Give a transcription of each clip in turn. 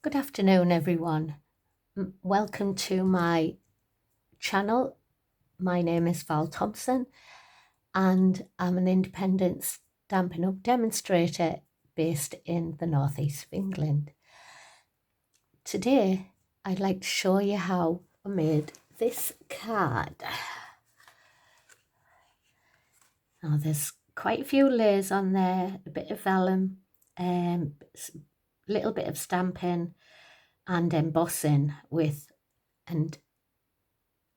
Good afternoon, everyone. Welcome to my channel. My name is Val Thompson, and I'm an independent Stampin' Up! Demonstrator based in the northeast of England. Today, I'd like to show you how I made this card. Now, there's quite a few layers on there, a bit of vellum, a little bit of stamping and embossing with, and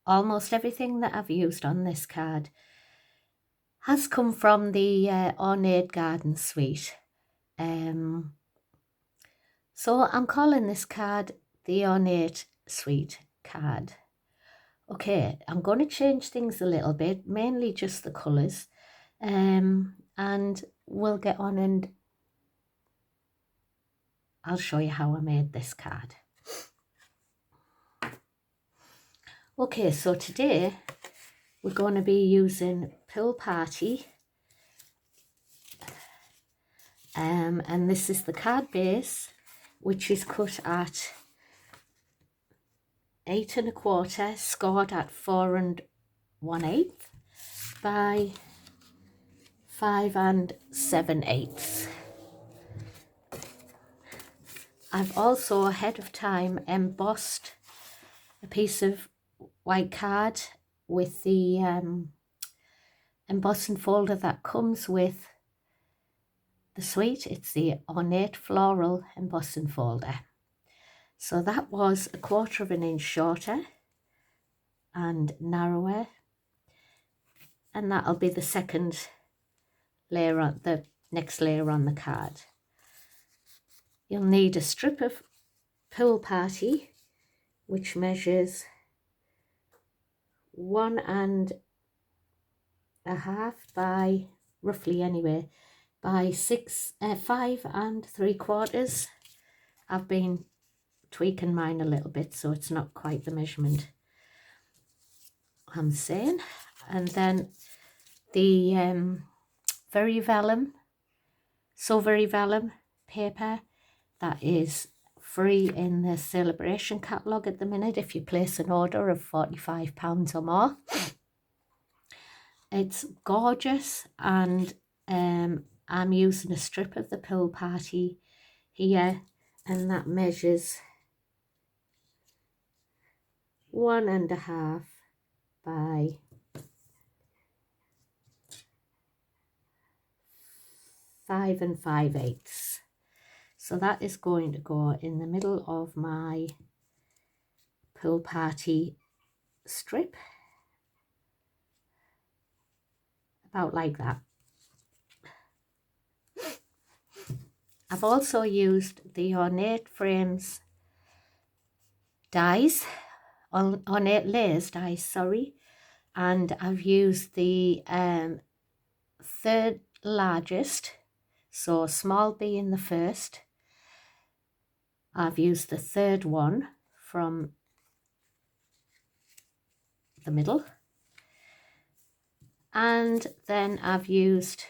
almost everything that I've used on this card has come from the Ornate Garden Suite. So I'm calling this card the Ornate Suite card. Okay, I'm going to change things a little bit, mainly just the colours, and we'll get on and I'll show you how I made this card. Okay, so today we're going to be using Pool Party, and this is the card base, which is cut at 8 1/4, scored at 4 1/8 by 5 7/8. I've also ahead of time embossed a piece of white card with the embossing folder that comes with the suite. It's the Ornate Floral embossing folder. So that was 1/4 inch shorter and narrower, and that'll be the second layer on the next layer on the card. You'll need a strip of Pool Party, which measures 1 1/2 by, roughly anyway, by 5 3/4. I've been tweaking mine a little bit, so it's not quite the measurement I'm saying. And then the Very Vellum paper that is free in the celebration catalogue at the minute if you place an order of £45 or more. It's gorgeous, and I'm using a strip of the Pool Party here, and that measures 1 1/2 by 5 5/8. So that is going to go in the middle of my Pool Party strip, about like that. I've also used the Ornate Frames dies, Ornate Layers dies, sorry, and I've used the third largest, so small being the first. I've used the third one from the middle, and then I've used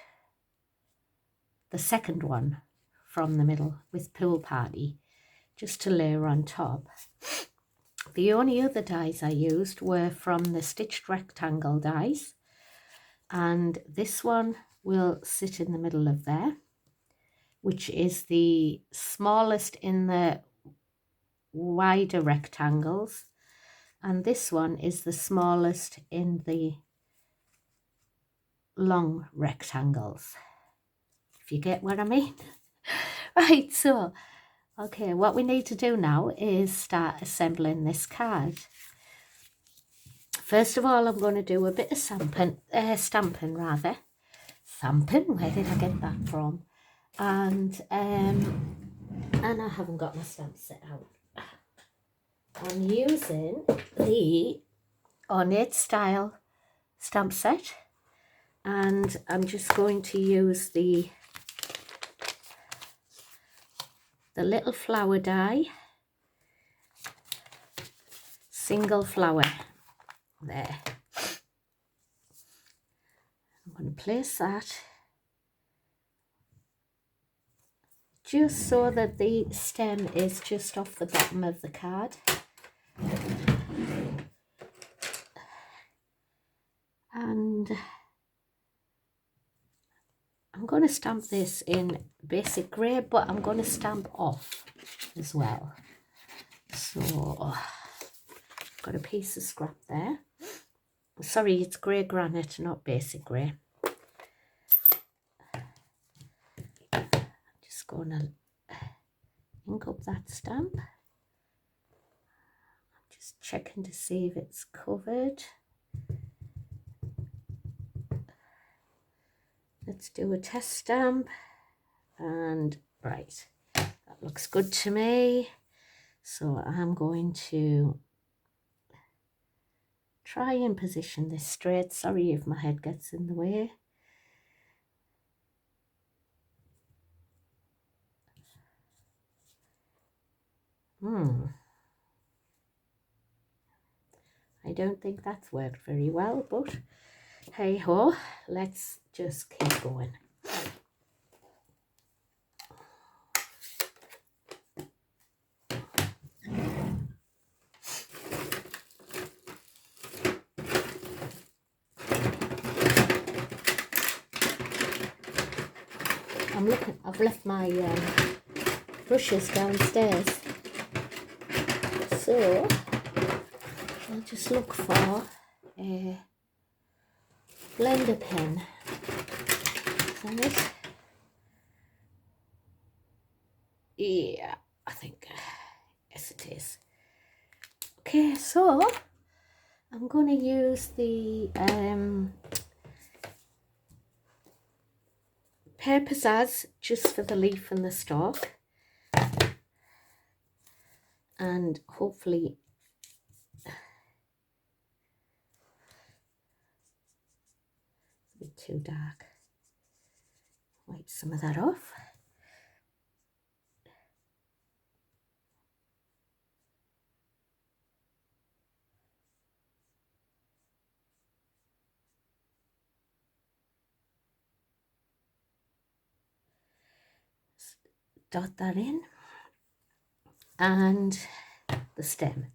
the second one from the middle with Pool Party just to layer on top. The only other dies I used were from the Stitched Rectangle dies, and this one will sit in the middle of there, which is the smallest in the wider rectangles, and this one is the smallest in the long rectangles, if you get what I mean. Right, so okay, what we need to do now is start assembling this card. First of all, I'm going to do a bit of stamping, where did I get that from? And I haven't got my stamp set out. I'm using the Ornate style stamp set, and I'm just going to use the little flower die, single flower there. I'm going to place that just so that the stem is just off the bottom of the card. And I'm going to stamp this in basic grey, but I'm going to stamp off as well. So I've got a piece of scrap there. Sorry, it's grey granite, not basic grey. Just going to ink up that stamp. Just checking to see if it's covered. Let's do a test stamp. And right, that looks good to me. So I'm going to try and position this straight. Sorry if my head gets in the way. I don't think that's worked very well, but hey ho, let's just keep going. I've left my brushes downstairs, so I'll just look for a blender pen. Is that it? Yeah, I think, yes it is. Okay, so I'm going to use the Pear Pizzazz just for the leaf and the stalk, and hopefully it's a bit too dark. Wipe some of that off. Dot that in, and the stem.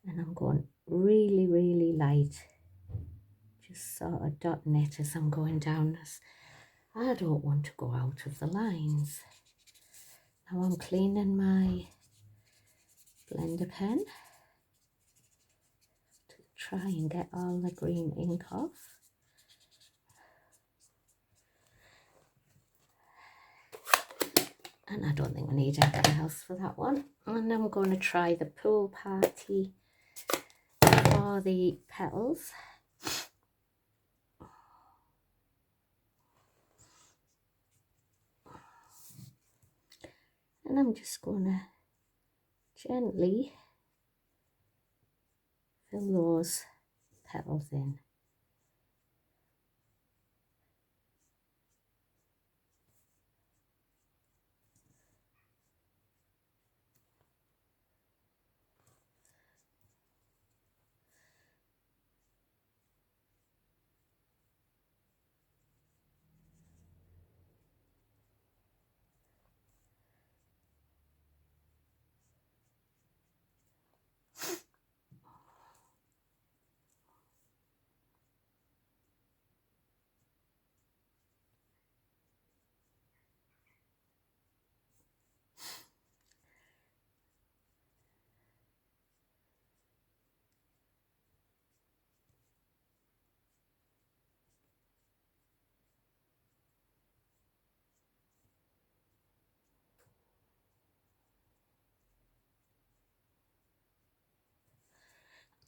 And I'm going really, really light, just sort of dotting it as I'm going down, as I don't want to go out of the lines. Now I'm cleaning my blender pen to try and get all the green ink off. And I don't think we need anything else for that one. And I'm going to try the Pool Party for the petals. And I'm just going to gently fill those petals in.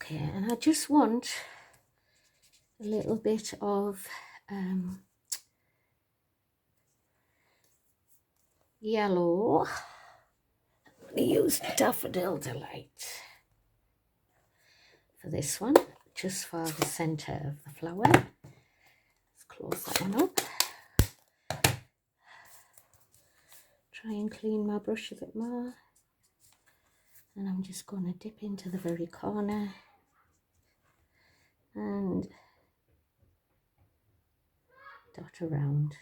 Okay, and I just want a little bit of yellow. I'm going to use Daffodil Delight for this one, just for the centre of the flower. Let's close that one up. Try and clean my brush a bit more. And I'm just going to dip into the very corner and dot around.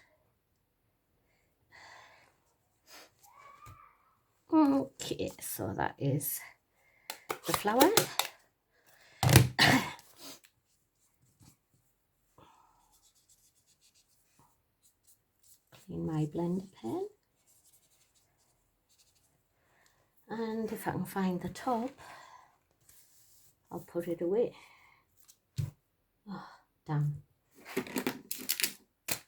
Okay, so that is the flower. Clean my blender pen. And if I can find the top, I'll put it away. Oh, damn.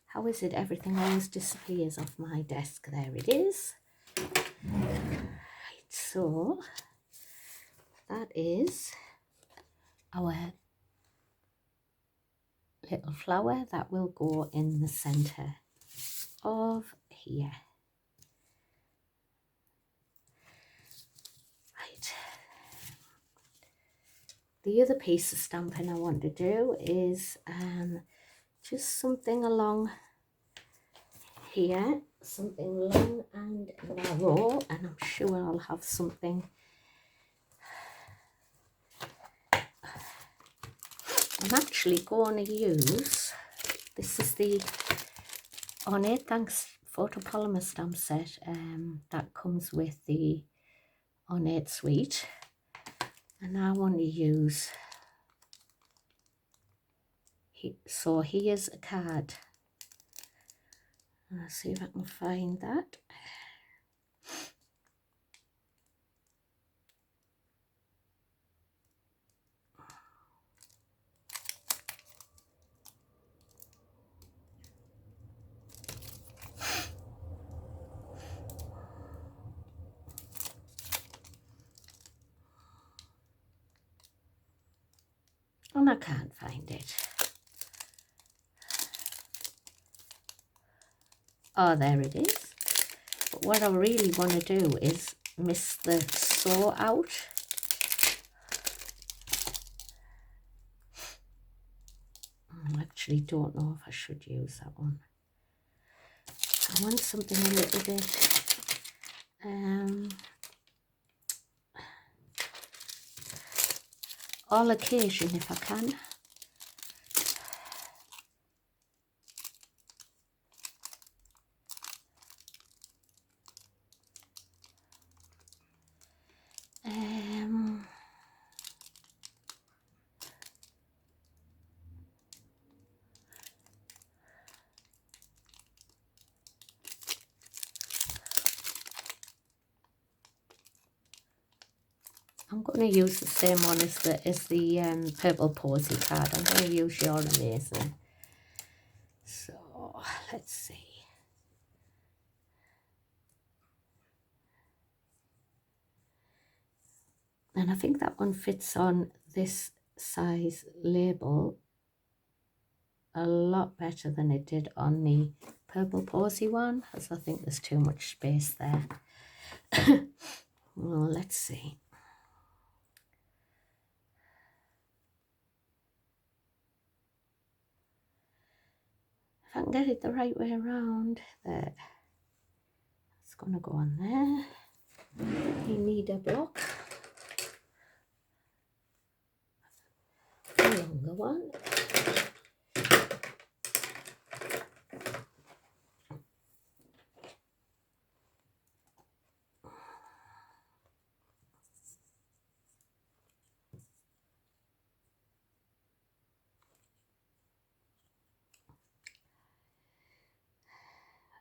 How is it everything always disappears off my desk? There it is. Right, so that is our little flower that will go in the center of here. Right. The other piece of stamping I want to do is just something along here, something long and narrow, and I'm sure I'll have something. I'm actually going to use, this is the Ornate Thanks photopolymer stamp set that comes with the Ornate suite, and I want to use, so here's a card. I'll see if I can find that. And I can't find it. Oh, there it is. But what I really want to do is miss the sew out. I actually don't know if I should use that one. I want something a little bit all occasion if I can. I'm going to use the same one as the purple posy card. I'm going to use You're Amazing. So let's see. And I think that one fits on this size label a lot better than it did on the purple posy one, as I think there's too much space there. Well, let's see. If I can get it the right way around, there. It's going to go on there. You need a block. A longer one.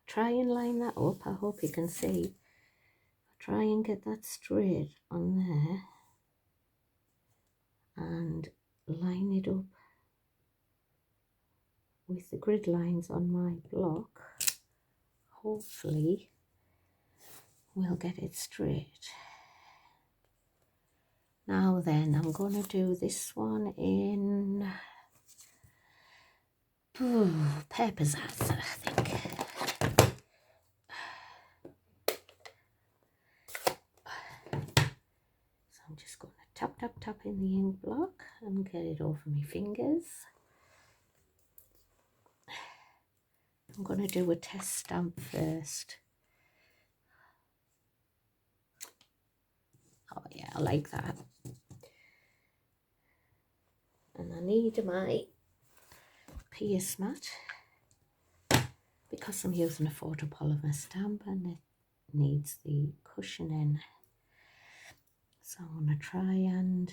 Try and line that up. I hope you can see. Try and get that straight on there and line it up with the grid lines on my block. Hopefully we'll get it straight. Now then, I'm going to do this one in Pear Pizzazz, I think. So I'm just going to tap in the ink block and get it over my fingers. I'm going to do a test stamp first. Oh yeah, I like that. And I need my pierce mat. because I'm using a photopolymer stamp and it needs the cushioning. So I'm going to try and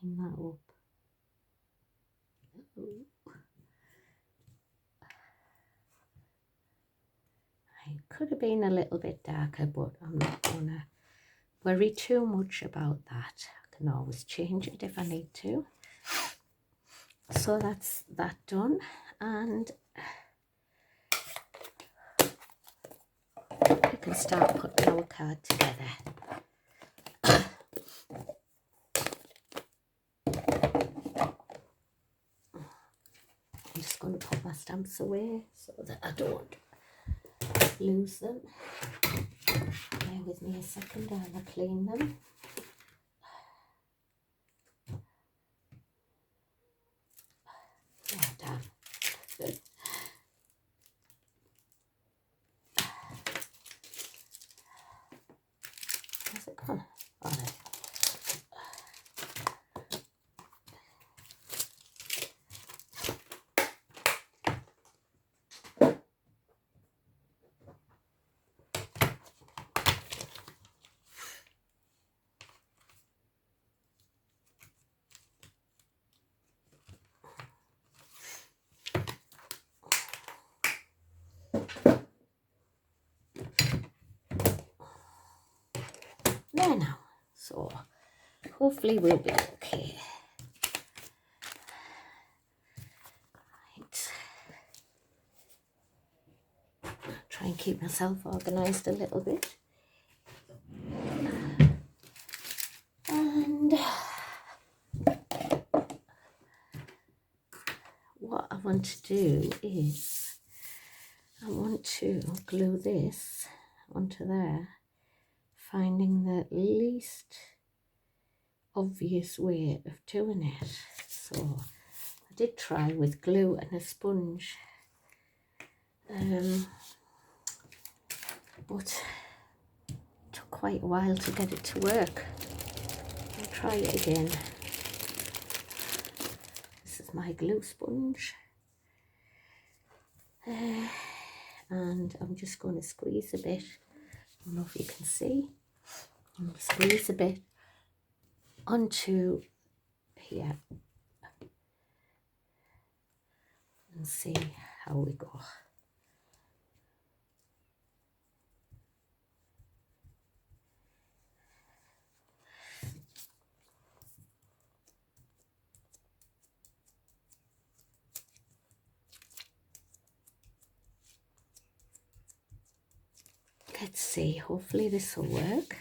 line that up. Ooh. It could have been a little bit darker, but I'm not going to worry too much about that. I can always change it if I need to. So that's that done, and we can start putting our card together. I'm just going to put my stamps away so that I don't lose them. Bear with me a second while I clean them. Oh, damn. That's good. Where's it gone? Oh, there. There now. So hopefully we'll be okay. Right. Try and keep myself organised a little bit. And what I want to do is I want to glue this onto there, finding the least obvious way of doing it. So I did try with glue and a sponge, but it took quite a while to get it to work. I'll try it again. This is my glue sponge, and I'm just going to squeeze a bit. I don't know if you can see. I'm going to squeeze a bit onto here and see how we go. Let's see, hopefully this will work.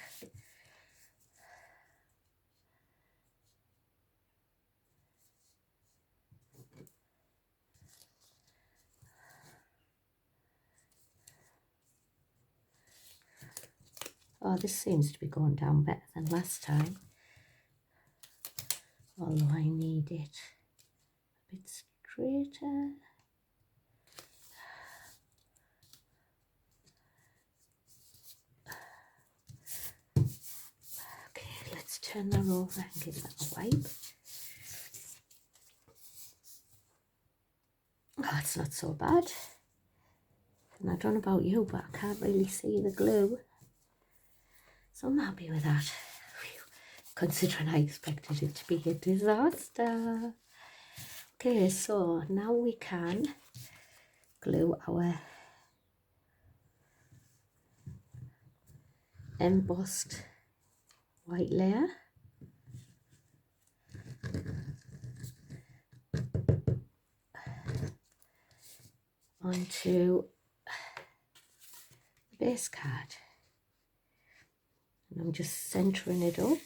Oh, this seems to be going down better than last time. Although I need it a bit straighter. Okay, let's turn that over and give that a wipe. Oh, it's not so bad. And I don't know about you, but I can't really see the glue. So I'm happy with that. Phew. Considering I expected it to be a disaster. Okay, so now we can glue our embossed white layer onto the base card. And I'm just centering it up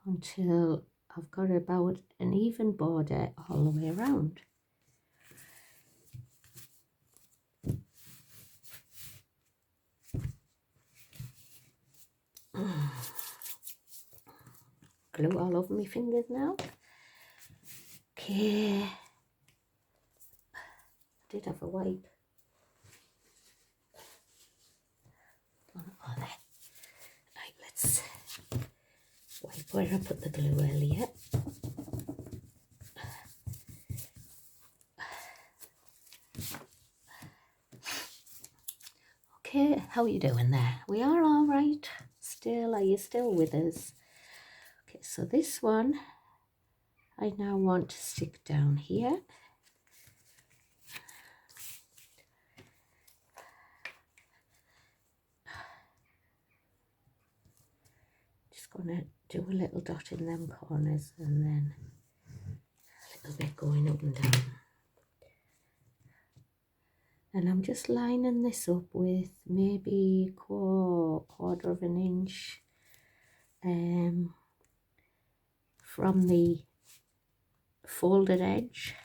until I've got about an even border all the way around. Glue all over my fingers now. Okay. I did have a wipe. Oh, there. Right, let's wipe where I put the glue earlier. Okay, how are you doing there? We are all right still? Are you still with us? Okay, so this one I now want to stick down here. Just gonna do a little dot in them corners and then a little bit going up and down. And I'm just lining this up with maybe quarter of an inch from the folded edge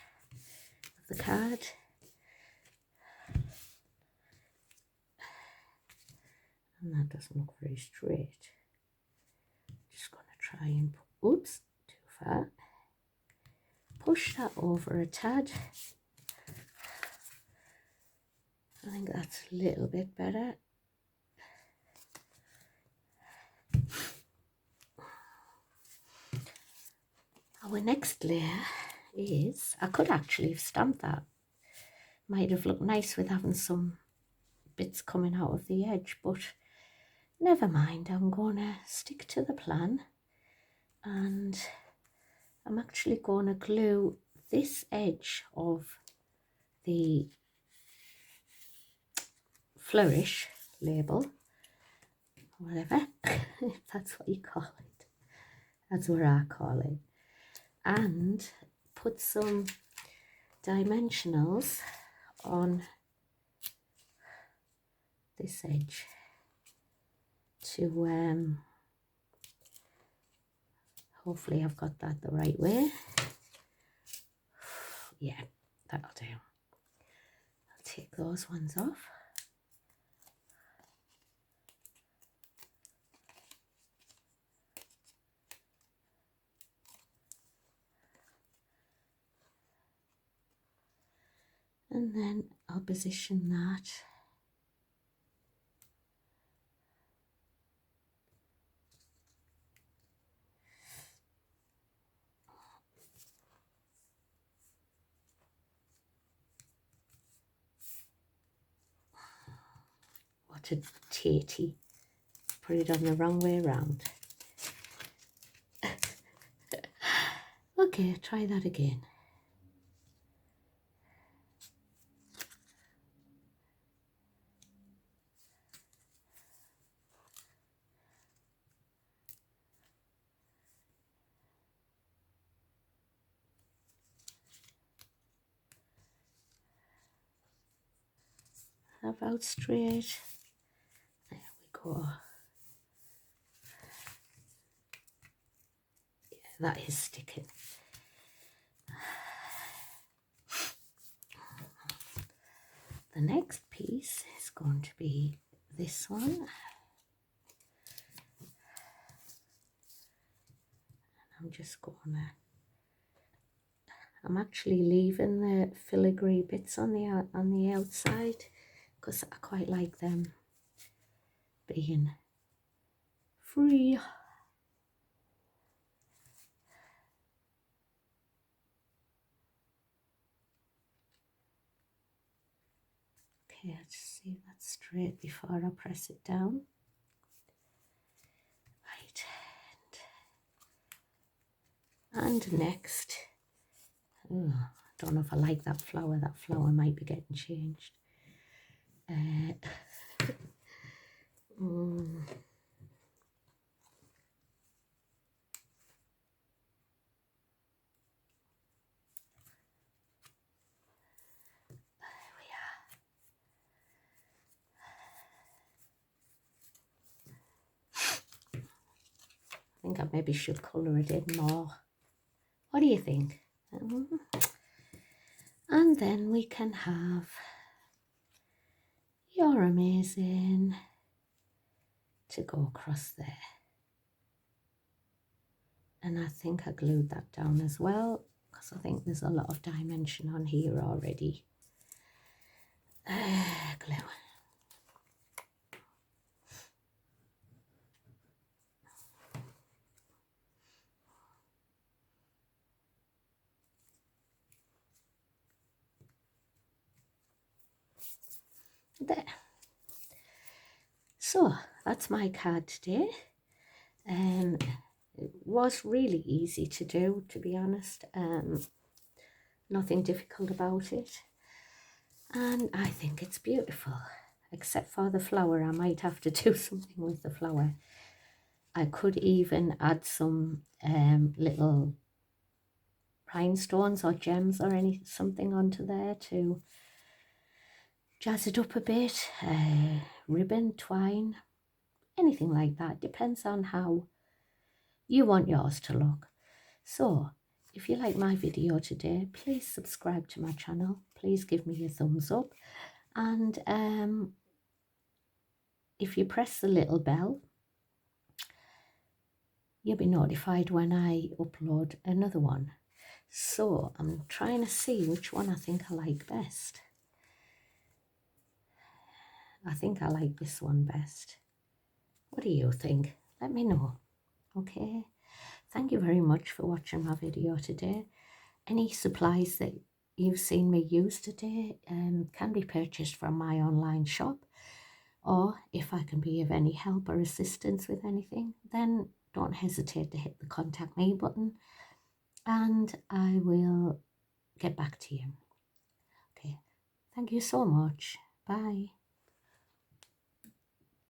of the card. And that doesn't look very straight. Just going to try and, oops, too far. Push that over a tad. I think that's a little bit better. Our next layer is, I could actually have stamped that. Might have looked nice with having some bits coming out of the edge, but never mind. I'm going to stick to the plan, and I'm actually going to glue this edge of the flourish label, whatever, if that's what you call it. That's what I call it. And put some dimensionals on this edge to hopefully I've got that the right way. Yeah, that'll do. I'll take those ones off. And then I'll position that what a tatey. Put it on the wrong way around. Okay, try that again. About straight. There we go. Yeah, that is sticking. The next piece is going to be this one. I'm just gonna, I'm actually leaving the filigree bits on the outside because I quite like them being free. Okay, I'll just see that straight before I press it down. Right, and next, oh, I don't know if I like that flower. That flower might be getting changed. I think I maybe should colour it in more. What do you think? And then we can have You're Amazing to go across there. And I think I glued that down as well because I think there's a lot of dimension on here already. Glue. There. So that's my card today. It was really easy to do, to be honest. Nothing difficult about it. And I think it's beautiful, except for the flower. I might have to do something with the flower. I could even add some little rhinestones or gems or something onto there to jazz it up a bit. Ribbon, twine, anything like that. Depends on how you want yours to look. So if you like my video today, please subscribe to my channel. Please give me a thumbs up. And if you press the little bell, you'll be notified when I upload another one. So I'm trying to see which one I think I like best. I think I like this one best. What do you think? Let me know. Okay. Thank you very much for watching my video today. Any supplies that you've seen me use today can be purchased from my online shop. Or if I can be of any help or assistance with anything, then don't hesitate to hit the contact me button and I will get back to you. Okay, thank you so much. Bye.